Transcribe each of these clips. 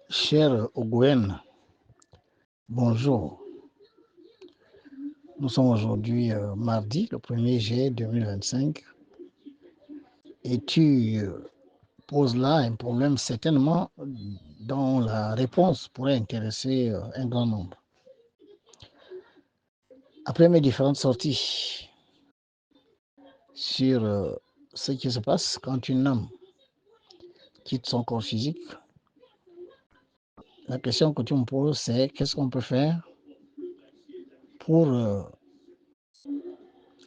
Cher Ogwen, bonjour. Nous sommes aujourd'hui mardi, le 1er juillet 2025, et tu poses là un problème certainement dont la réponse pourrait intéresser un grand nombre. Après mes différentes sorties sur ce qui se passe quand une âme quitte son corps physique, la question que tu me poses, c'est qu'est-ce qu'on peut faire pour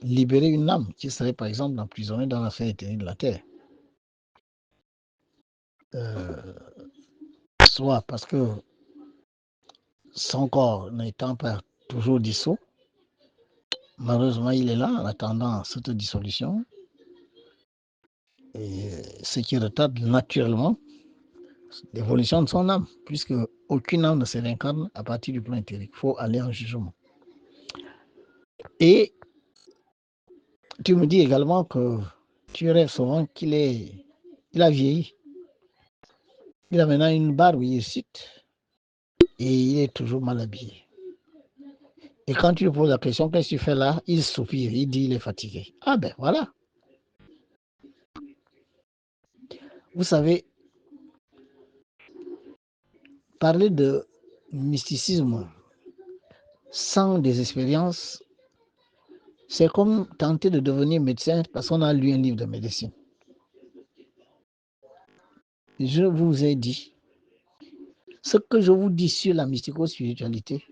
libérer une âme qui serait par exemple emprisonnée dans la sphère éthérique de la Terre. Soit parce que son corps n'étant pas toujours dissous, malheureusement il est là en attendant cette dissolution, et ce qui retarde naturellement l'évolution de son âme, puisque aucune âme ne se réincarne à partir du plan éthérique. Il faut aller en jugement. Et tu me dis également que tu rêves souvent qu'il a vieilli. Il a maintenant une barbe ici et il est toujours mal habillé. Et quand tu lui poses la question, qu'est-ce que tu fais là? Il soupire, il dit il est fatigué. Ah ben voilà. Vous savez, parler de mysticisme sans des expériences, c'est comme tenter de devenir médecin parce qu'on a lu un livre de médecine. Je vous ai dit, ce que je vous dis sur la mystico-spiritualité,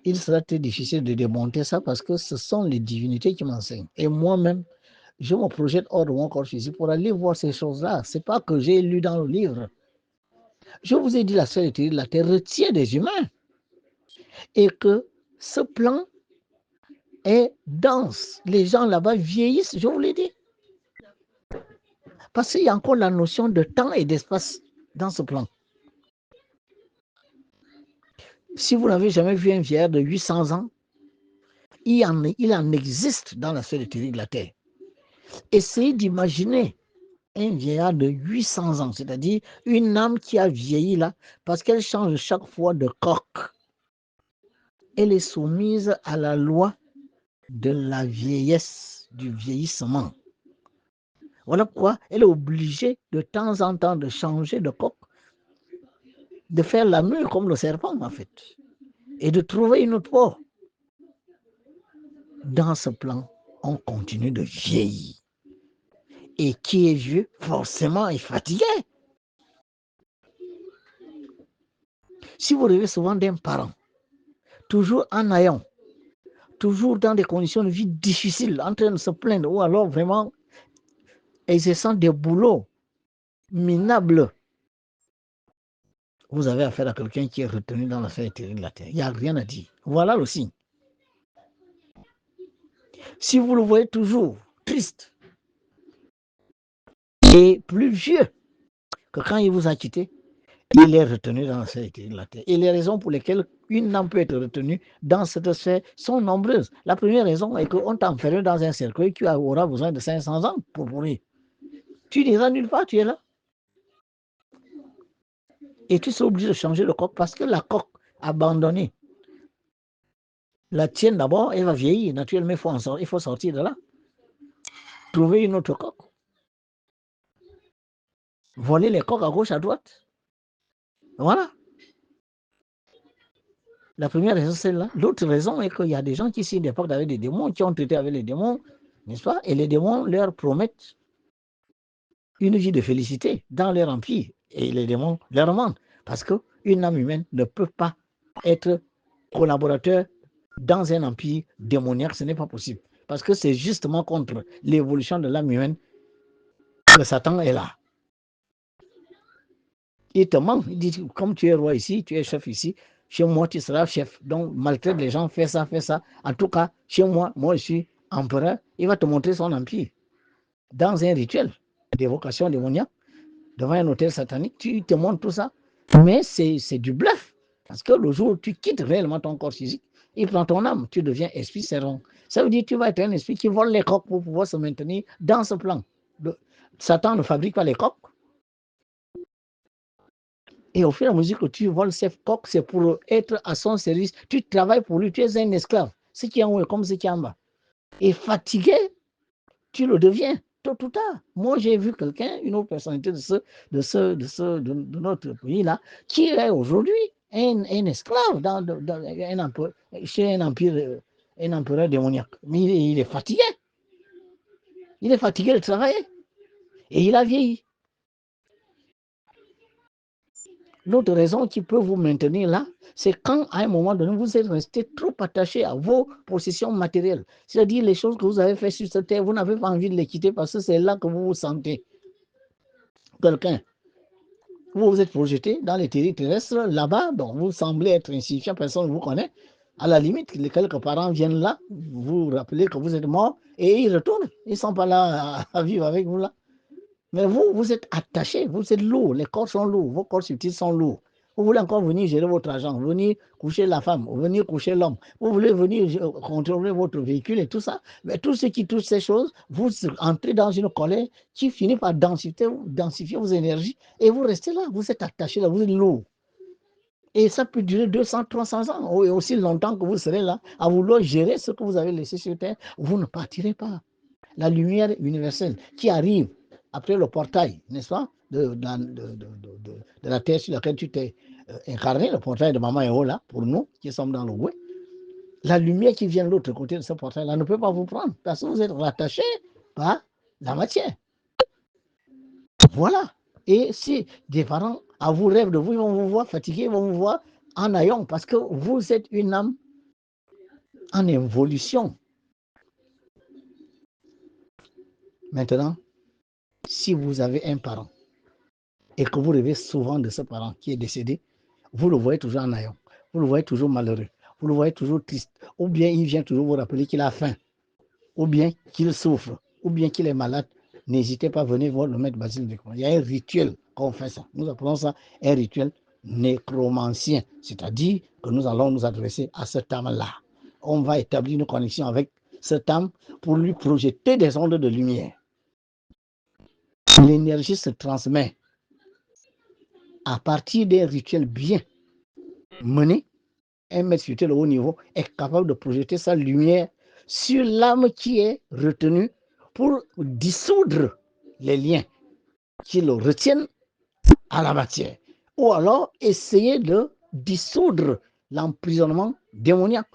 il sera très difficile de démonter ça parce que ce sont les divinités qui m'enseignent. Et moi-même, je me projette hors de mon corps physique pour aller voir ces choses-là. Ce n'est pas que j'ai lu dans le livre. Je vous ai dit, la sphère éthérique de la Terre retient des humains. Et que ce plan est dense. Les gens là-bas vieillissent, je vous l'ai dit. Parce qu'il y a encore la notion de temps et d'espace dans ce plan. Si vous n'avez jamais vu un vieillard de 800 ans, il en existe dans la sphère éthérique de la Terre. Essayez d'imaginer un vieillard de 800 ans, c'est-à-dire une âme qui a vieilli là, parce qu'elle change chaque fois de coque. Elle est soumise à la loi de la vieillesse, du vieillissement. Voilà pourquoi elle est obligée de temps en temps de changer de coque, de faire la mue comme le serpent en fait, et de trouver une autre peau. Dans ce plan, on continue de vieillir. Et qui est vieux, forcément, est fatigué. Si vous rêvez souvent d'un parent, toujours en ayant, toujours dans des conditions de vie difficiles, en train de se plaindre, ou alors vraiment exerçant des boulots minables, vous avez affaire à quelqu'un qui est retenu dans la sphère éthérique de la Terre. Il n'y a rien à dire. Voilà le signe. Si vous le voyez toujours triste et plus vieux que quand il vous a quitté, il est retenu dans la sphère éthérique de la Terre. Et les raisons pour lesquelles une âme peut être retenue dans cette sphère sont nombreuses. La première raison est qu'on t'a enfermé dans un cercueil qui aura besoin de 500 ans pour mourir. Tu n'iras nulle part, tu es là. Et tu seras obligé de changer de coque parce que la coque abandonnée, la tienne d'abord, elle va vieillir. Naturellement, il faut sortir de là. Trouver une autre coque. Voler les coques à gauche, à droite. Voilà. La première raison, c'est là. L'autre raison est qu'il y a des gens qui signent des pactes avec des démons, qui ont traité avec les démons, n'est-ce pas? Et les démons leur promettent une vie de félicité dans leur empire. Et les démons leur mentent. Parce qu'une âme humaine ne peut pas être collaborateur dans un empire démoniaque. Ce n'est pas possible. Parce que c'est justement contre l'évolution de l'âme humaine que Satan est là. Il te ment. Il dit, comme tu es roi ici, tu es chef ici, chez moi, tu seras chef. Donc, maltraite les gens, fais ça, fais ça. En tout cas, chez moi, moi, je suis empereur. Il va te montrer son empire dans un rituel d'évocation démoniaque, devant un hôtel satanique. Tu te montres tout ça. Mais c'est du bluff. Parce que le jour où tu quittes réellement ton corps physique, il prend ton âme. Tu deviens esprit servant. Ça veut dire que tu vas être un esprit qui vole les coques pour pouvoir se maintenir dans ce plan. Satan ne fabrique pas les coques. Et au fur et à mesure que tu voles ce coq, c'est pour être à son service. Tu travailles pour lui, tu es un esclave. Ce qui est en haut est comme ce qui est en bas. Et fatigué, tu le deviens tôt ou tard. Moi, j'ai vu quelqu'un, une autre personnalité de notre pays-là, qui est aujourd'hui un esclave chez un empereur démoniaque. Mais il est fatigué. Il est fatigué de travailler. Et il a vieilli. L'autre raison qui peut vous maintenir là, c'est quand à un moment donné, vous êtes resté trop attaché à vos possessions matérielles. C'est-à-dire les choses que vous avez faites sur cette terre, vous n'avez pas envie de les quitter parce que c'est là que vous vous sentez. Quelqu'un, vous vous êtes projeté dans les territoires terrestres, là-bas, donc vous semblez être insignifiant, personne ne vous connaît. À la limite, les quelques parents viennent là, vous rappelez que vous êtes mort et ils retournent. Ils ne sont pas là à vivre avec vous là. Mais vous, vous êtes attaché, vous êtes lourd, les corps sont lourds, vos corps subtils sont lourds. Vous voulez encore venir gérer votre argent, venir coucher la femme, venir coucher l'homme. Vous voulez venir contrôler votre véhicule et tout ça. Mais tout ce qui touche ces choses, vous entrez dans une colère qui finit par densifier vos énergies et vous restez là, vous êtes attaché là, vous êtes lourd. Et ça peut durer 200, 300 ans, et aussi longtemps que vous serez là, à vouloir gérer ce que vous avez laissé sur terre, vous ne partirez pas. La lumière universelle qui arrive après le portail, n'est-ce pas, de la terre sur laquelle tu t'es incarné, le portail de Maman Eo là, pour nous qui sommes dans le Goué, la lumière qui vient de l'autre côté de ce portail-là ne peut pas vous prendre parce que vous êtes rattaché par la matière. Voilà. Et si des parents à vous rêvent de vous, ils vont vous voir fatigué, ils vont vous voir en ayant parce que vous êtes une âme en évolution. Maintenant, si vous avez un parent et que vous rêvez souvent de ce parent qui est décédé, vous le voyez toujours en ayant, vous le voyez toujours malheureux, vous le voyez toujours triste, ou bien il vient toujours vous rappeler qu'il a faim, ou bien qu'il souffre, ou bien qu'il est malade, n'hésitez pas à venir voir le maître Basile Ndeko. Il y a un rituel qu'on fait ça. Nous appelons ça un rituel nécromancien, c'est-à-dire que nous allons nous adresser à cette âme-là. On va établir une connexion avec cette âme pour lui projeter des ondes de lumière. L'énergie se transmet à partir des rituels bien menés. Un maître spirituel de haut niveau est capable de projeter sa lumière sur l'âme qui est retenue pour dissoudre les liens qui le retiennent à la matière. Ou alors essayer de dissoudre l'emprisonnement démoniaque.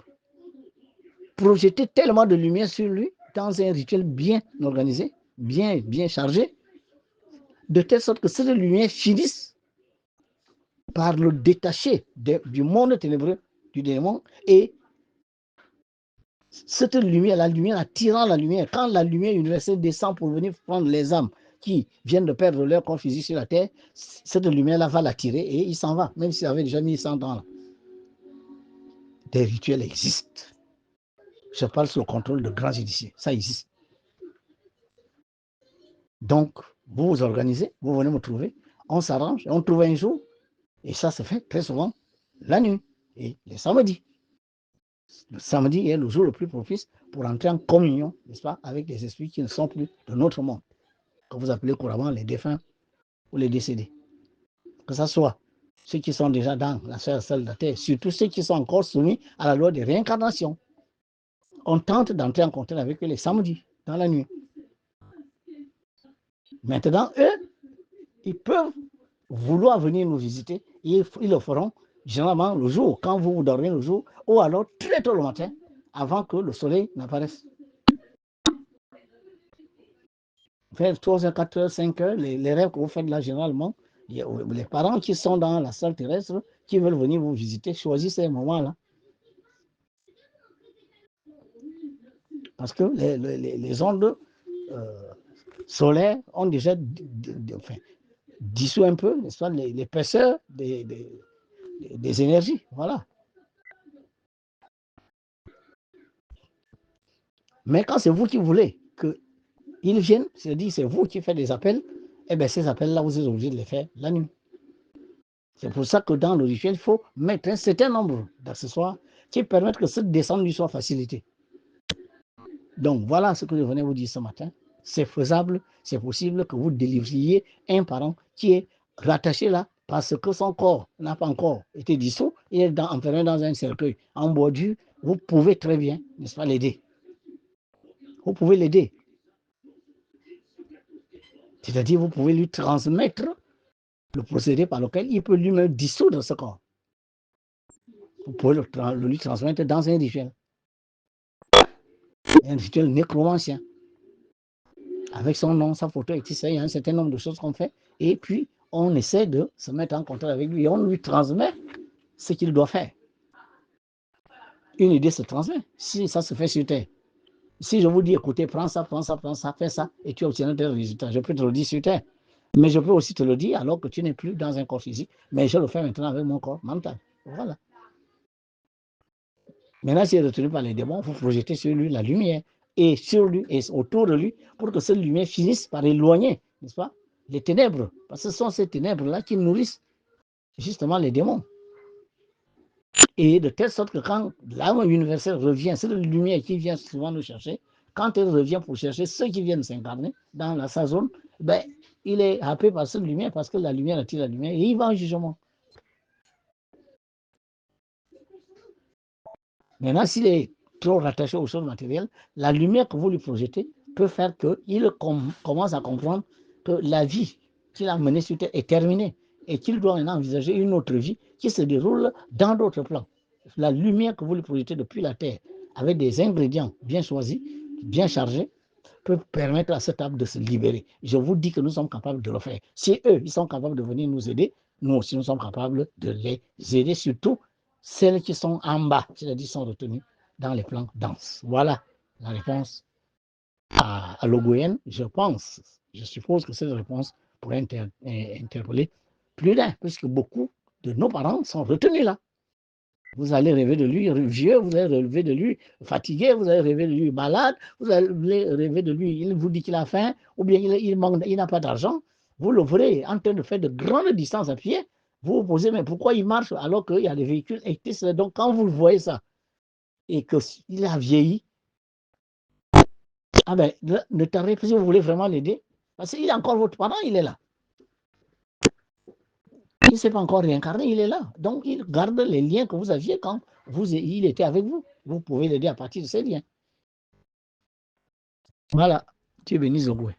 Projeter tellement de lumière sur lui dans un rituel bien organisé, bien chargé, de telle sorte que cette lumière finisse par le détacher du monde ténébreux du démon et cette lumière, la lumière attirant la lumière, quand la lumière universelle descend pour venir prendre les âmes qui viennent de perdre leur corps physique sur la terre, cette lumière-là va l'attirer et il s'en va, même s'il avait déjà mis 100 ans là. Des rituels existent. Je parle sous le contrôle de grands initiés, ça existe. Donc, vous vous organisez, vous venez me trouver, on s'arrange, on trouve un jour, et ça se fait très souvent la nuit et les samedis. Le samedi est le jour le plus propice pour entrer en communion, n'est-ce pas, avec les esprits qui ne sont plus de notre monde, que vous appelez couramment les défunts ou les décédés. Que ce soit ceux qui sont déjà dans la sphère de la terre, surtout ceux qui sont encore soumis à la loi de réincarnation. On tente d'entrer en contact avec eux les samedis, dans la nuit. Maintenant, eux, ils peuvent vouloir venir nous visiter, ils le feront généralement le jour, quand vous dormez le jour, ou alors très tôt le matin, avant que le soleil n'apparaisse. Vers 3h, 4h, 5h, les rêves que vous faites là généralement, les parents qui sont dans la salle terrestre, qui veulent venir vous visiter, choisissent ces moments-là. Parce que les ondes solaires ont déjà dissous un peu, n'est-ce pas, l'épaisseur des énergies. Voilà. Mais quand c'est vous qui voulez qu'ils viennent, c'est-à-dire c'est vous qui faites des appels, eh bien ces appels-là, vous êtes obligé de les faire la nuit. C'est pour ça que dans le rituel, il faut mettre un certain nombre d'accessoires qui permettent que cette descente lui soit facilitée. Donc voilà ce que je venais vous dire ce matin. C'est faisable, c'est possible que vous délivriez un parent qui est rattaché là parce que son corps n'a pas encore été dissous, il est enfermé dans un cercueil en bordure, vous pouvez très bien, n'est-ce pas, l'aider. Vous pouvez l'aider. C'est-à-dire, vous pouvez lui transmettre le procédé par lequel il peut lui-même dissoudre ce corps. Vous pouvez le lui transmettre dans un rituel nécromancien. Avec son nom, sa photo, et il y a un certain nombre de choses qu'on fait. Et puis, on essaie de se mettre en contact avec lui et on lui transmet ce qu'il doit faire. Une idée se transmet, si ça se fait sur Terre. Si je vous dis, écoutez, prends ça, fais ça, et tu obtiendras des résultats, je peux te le dire sur Terre. Mais je peux aussi te le dire alors que tu n'es plus dans un corps physique, mais je le fais maintenant avec mon corps mental. Voilà. Maintenant, s'il est retenu par les démons, il faut projeter sur lui la lumière, et sur lui, et autour de lui, pour que cette lumière finisse par éloigner, n'est-ce pas, les ténèbres. Parce que ce sont ces ténèbres-là qui nourrissent justement les démons. Et de telle sorte que quand l'âme universelle revient, c'est la lumière qui vient souvent nous chercher, quand elle revient pour chercher ceux qui viennent s'incarner dans sa zone, ben, il est happé par cette lumière parce que la lumière attire la lumière et il va en jugement. Maintenant, s'il est trop rattaché aux choses matérielles, la lumière que vous lui projetez peut faire qu'il commence à comprendre que la vie qu'il a menée sur Terre est terminée et qu'il doit maintenant envisager une autre vie qui se déroule dans d'autres plans. La lumière que vous lui projetez depuis la Terre, avec des ingrédients bien choisis, bien chargés, peut permettre à cette âme de se libérer. Je vous dis que nous sommes capables de le faire. Si eux, ils sont capables de venir nous aider, nous aussi, nous sommes capables de les aider, surtout celles qui sont en bas, c'est-à-dire sont retenues dans les plans denses. Voilà la réponse à l'Ogoyen. Je suppose que cette réponse pourrait interpeller plus d'un, puisque beaucoup de nos parents sont retenus là. Vous allez rêver de lui vieux, vous allez rêver de lui fatigué, vous allez rêver de lui malade, vous allez rêver de lui, il vous dit qu'il a faim, ou bien il n'a pas d'argent. Vous le verrez en train de faire de grandes distances à pied. Vous vous posez, mais pourquoi il marche alors qu'il y a des véhicules électriques? Donc, quand vous voyez ça et qu'il a vieilli, ah ben, ne tardez pas si vous voulez vraiment l'aider, parce qu'il est encore votre parent, il est là. Il ne s'est pas encore réincarné, il est là. Donc, il garde les liens que vous aviez quand il était avec vous. Vous pouvez l'aider à partir de ces liens. Voilà. Dieu bénisse Zogoué.